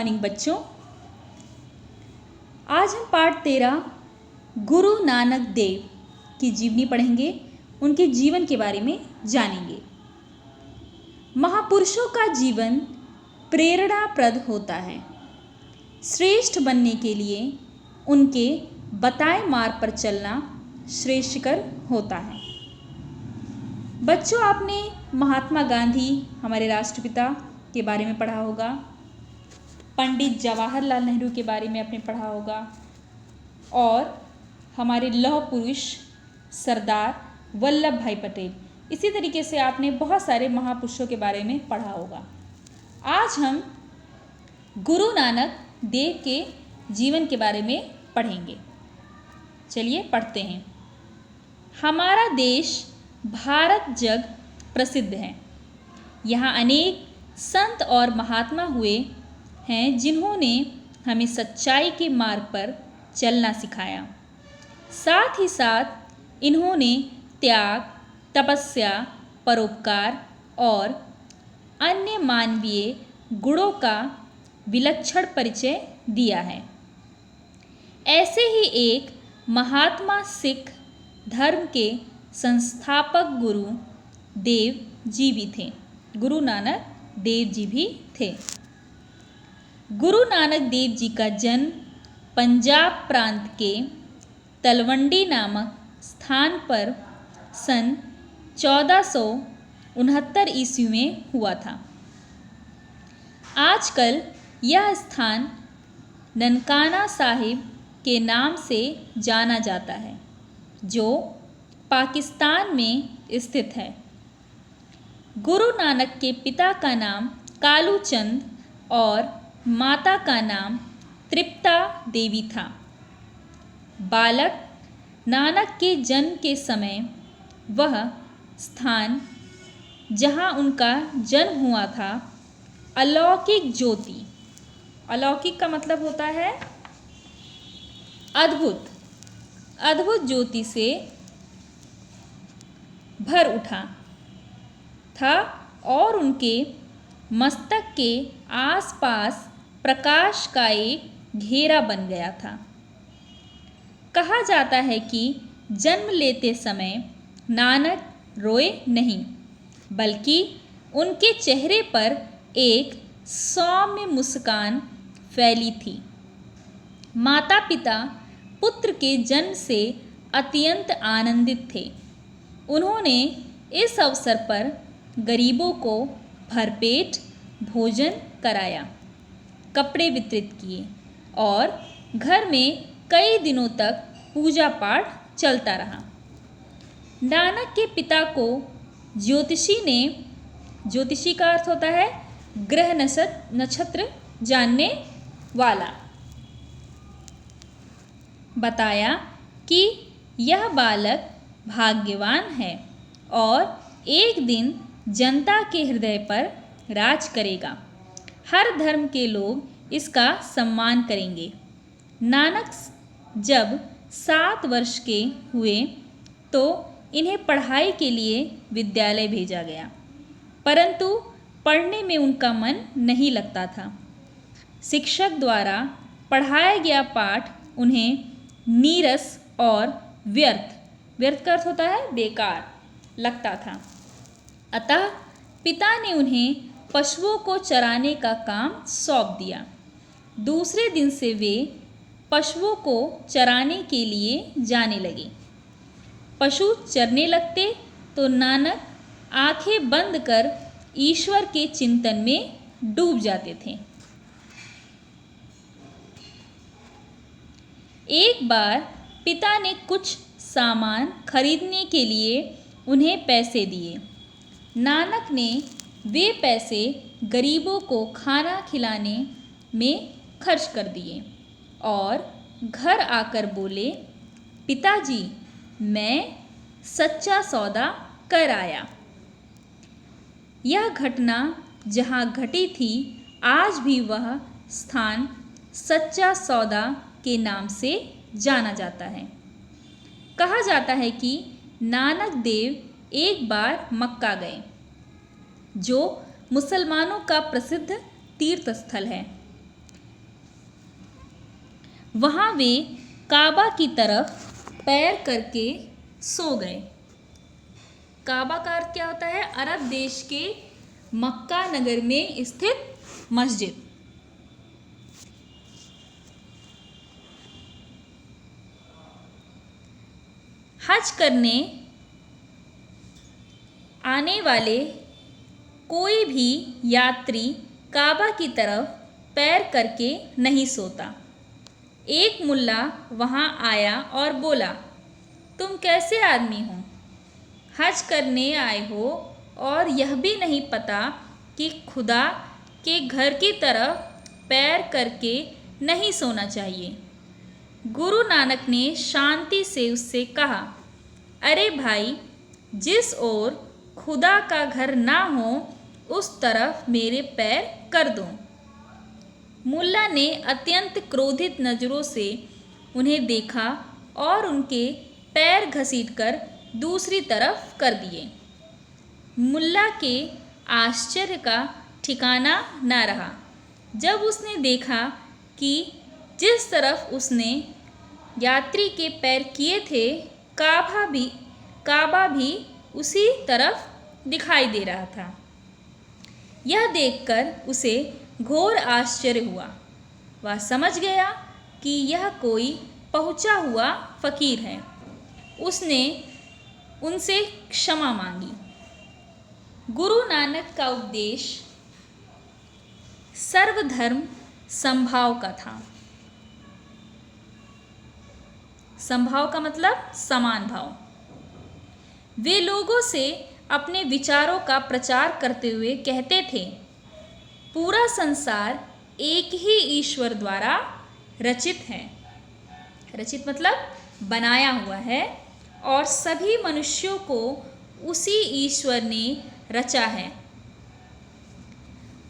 Morning बच्चों। आज हम पाठ 13 गुरु नानक देव की जीवनी पढ़ेंगे, उनके जीवन के बारे में जानेंगे। महापुरुषों का जीवन प्रेरणाप्रद होता है। श्रेष्ठ बनने के लिए उनके बताए मार्ग पर चलना श्रेयस्कर होता है। बच्चों, आपने महात्मा गांधी हमारे राष्ट्रपिता के बारे में पढ़ा होगा, पंडित जवाहरलाल नेहरू के बारे में आपने पढ़ा होगा और हमारे लौह पुरुष सरदार वल्लभ भाई पटेल। इसी तरीके से आपने बहुत सारे महापुरुषों के बारे में पढ़ा होगा। आज हम गुरु नानक देव के जीवन के बारे में पढ़ेंगे। चलिए पढ़ते हैं। हमारा देश भारत जग प्रसिद्ध है। यहाँ अनेक संत और महात्मा हुए हैं जिन्होंने हमें सच्चाई के मार्ग पर चलना सिखाया। साथ ही साथ इन्होंने त्याग, तपस्या, परोपकार और अन्य मानवीय गुणों का विलक्षण परिचय दिया है। ऐसे ही एक महात्मा सिख धर्म के संस्थापक गुरु देव जी भी थे। गुरु नानक देव जी भी थे। गुरु नानक देव जी का जन्म पंजाब प्रांत के तलवंडी नामक स्थान पर सन 1469 ईस्वी में हुआ था। आजकल यह स्थान ननकाना साहिब के नाम से जाना जाता है, जो पाकिस्तान में स्थित है। गुरु नानक के पिता का नाम कालू चंद और माता का नाम तृप्ता देवी था। बालक नानक के जन्म के समय वह स्थान जहाँ उनका जन्म हुआ था अलौकिक ज्योति, अलौकिक का मतलब होता है अद्भुत, अद्भुत ज्योति से भर उठा था और उनके मस्तक के आसपास प्रकाश का एक घेरा बन गया था। कहा जाता है कि जन्म लेते समय नानक रोए नहीं, बल्कि उनके चेहरे पर एक सौम्य मुस्कान फैली थी। माता पिता पुत्र के जन्म से अत्यंत आनंदित थे। उन्होंने इस अवसर पर गरीबों को भरपेट भोजन कराया, कपड़े वितरित किए और घर में कई दिनों तक पूजा पाठ चलता रहा। नानक के पिता को ज्योतिषी ने, ज्योतिषी का अर्थ होता है ग्रह नक्षत्र जानने वाला, बताया कि यह बालक भाग्यवान है और एक दिन जनता के हृदय पर राज करेगा। हर धर्म के लोग इसका सम्मान करेंगे। नानक जब 7 वर्ष के हुए तो इन्हें पढ़ाई के लिए विद्यालय भेजा गया, परंतु पढ़ने में उनका मन नहीं लगता था। शिक्षक द्वारा पढ़ाया गया पाठ उन्हें नीरस और व्यर्थ, व्यर्थ का अर्थ होता है बेकार, लगता था। अतः पिता ने उन्हें पशुओं को चराने का काम सौंप दिया। दूसरे दिन से वे पशुओं को चराने के लिए जाने लगे। पशु चरने लगते तो नानक आंखें बंद कर ईश्वर के चिंतन में डूब जाते थे। एक बार पिता ने कुछ सामान खरीदने के लिए उन्हें पैसे दिए। नानक ने वे पैसे गरीबों को खाना खिलाने में खर्च कर दिए और घर आकर बोले, पिताजी, मैं सच्चा सौदा कर आया। यह घटना जहाँ घटी थी, आज भी वह स्थान सच्चा सौदा के नाम से जाना जाता है। कहा जाता है कि नानक देव एक बार मक्का गए, जो मुसलमानों का प्रसिद्ध तीर्थ स्थल है। वहाँ वे काबा की तरफ पैर करके सो गए। काबा का अर्थ क्या होता है? अरब देश के मक्का नगर में स्थित मस्जिद। हज करने आने वाले कोई भी यात्री काबा की तरफ पैर करके नहीं सोता। एक मुल्ला वहाँ आया और बोला, तुम कैसे आदमी हो? हज करने आए हो और यह भी नहीं पता कि खुदा के घर की तरफ पैर करके नहीं सोना चाहिए। गुरु नानक ने शांति से उससे कहा, अरे भाई, जिस ओर खुदा का घर ना हो उस तरफ मेरे पैर कर दो। मुल्ला ने अत्यंत क्रोधित नज़रों से उन्हें देखा और उनके पैर घसीटकर दूसरी तरफ कर दिए। मुल्ला के आश्चर्य का ठिकाना न रहा जब उसने देखा कि जिस तरफ उसने यात्री के पैर किए थे काबा भी उसी तरफ दिखाई दे रहा था। यह देखकर उसे घोर आश्चर्य हुआ। वह समझ गया कि यह कोई पहुंचा हुआ फकीर है। उसने उनसे क्षमा मांगी। गुरु नानक का उपदेश सर्वधर्म समभाव का था। समभाव का मतलब समान भाव। वे लोगों से अपने विचारों का प्रचार करते हुए कहते थे, पूरा संसार एक ही ईश्वर द्वारा रचित है। रचित मतलब बनाया हुआ है और सभी मनुष्यों को उसी ईश्वर ने रचा है।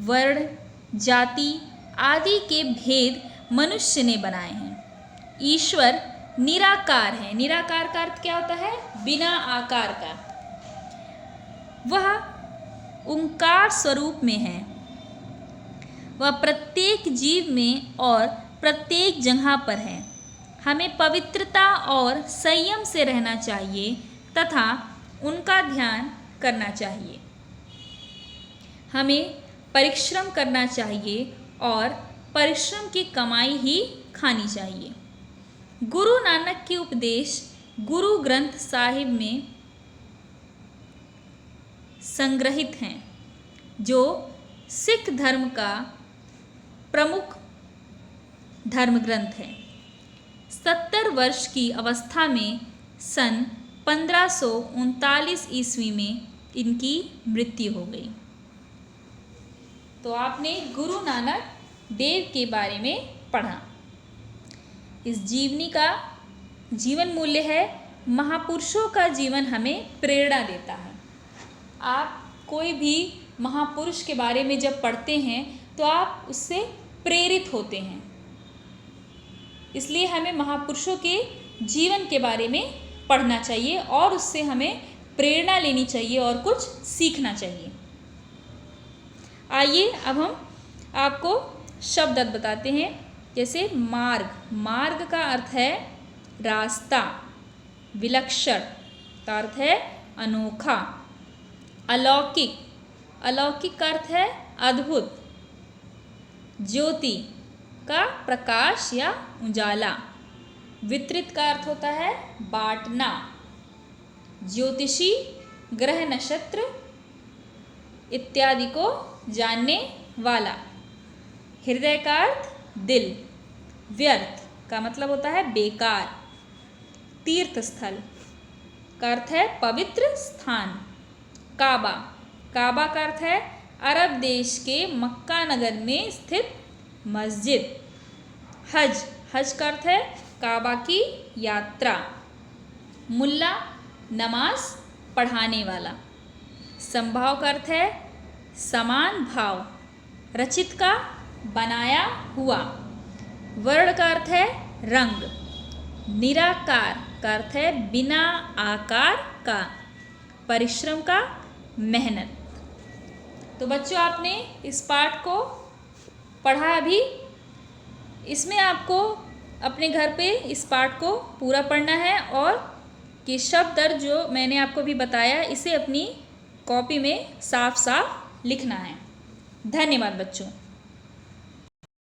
वर्ण, जाति आदि के भेद मनुष्य ने बनाए हैं। ईश्वर निराकार है। निराकार का अर्थ क्या होता है? बिना आकार का। वह ओंकार स्वरूप में है। वह प्रत्येक जीव में और प्रत्येक जगह पर है। हमें पवित्रता और संयम से रहना चाहिए तथा उनका ध्यान करना चाहिए। हमें परिश्रम करना चाहिए और परिश्रम की कमाई ही खानी चाहिए। गुरु नानक के उपदेश गुरु ग्रंथ साहिब में संग्रहित हैं, जो सिख धर्म का प्रमुख धर्म ग्रंथ है। 70 वर्ष की अवस्था में सन 1539 ईस्वी में इनकी मृत्यु हो गई। तो आपने गुरु नानक देव के बारे में पढ़ा। इस जीवनी का जीवन मूल्य है, महापुरुषों का जीवन हमें प्रेरणा देता है। आप कोई भी महापुरुष के बारे में जब पढ़ते हैं तो आप उससे प्रेरित होते हैं। इसलिए हमें महापुरुषों के जीवन के बारे में पढ़ना चाहिए और उससे हमें प्रेरणा लेनी चाहिए और कुछ सीखना चाहिए। आइए अब हम आपको शब्द अर्थ बताते हैं। जैसे मार्ग, मार्ग का अर्थ है रास्ता। विलक्षण का अर्थ है अनोखा। अलौकिक, अलौकिक का अर्थ है अद्भुत। ज्योति का प्रकाश या उजाला। वितरित का अर्थ होता है बांटना। ज्योतिषी ग्रह नक्षत्र इत्यादि को जानने वाला। हृदय का अर्थ दिल। व्यर्थ का मतलब होता है बेकार। तीर्थ स्थल का अर्थ है पवित्र स्थान। काबा, काबा का अर्थ है अरब देश के मक्का नगर में स्थित मस्जिद। हज, हज का अर्थ है काबा की यात्रा। मुल्ला, नमाज पढ़ाने वाला। समभाव का अर्थ है समान भाव। रचित का बनाया हुआ। वर्ण का अर्थ है रंग। निराकार का अर्थ है बिना आकार का। परिश्रम का मेहनत। तो बच्चों, आपने इस पाठ को पढ़ा। अभी इसमें आपको अपने घर पे इस पाठ को पूरा पढ़ना है और कि शब्द अर्थ जो मैंने आपको भी बताया इसे अपनी कॉपी में साफ साफ लिखना है। धन्यवाद बच्चों।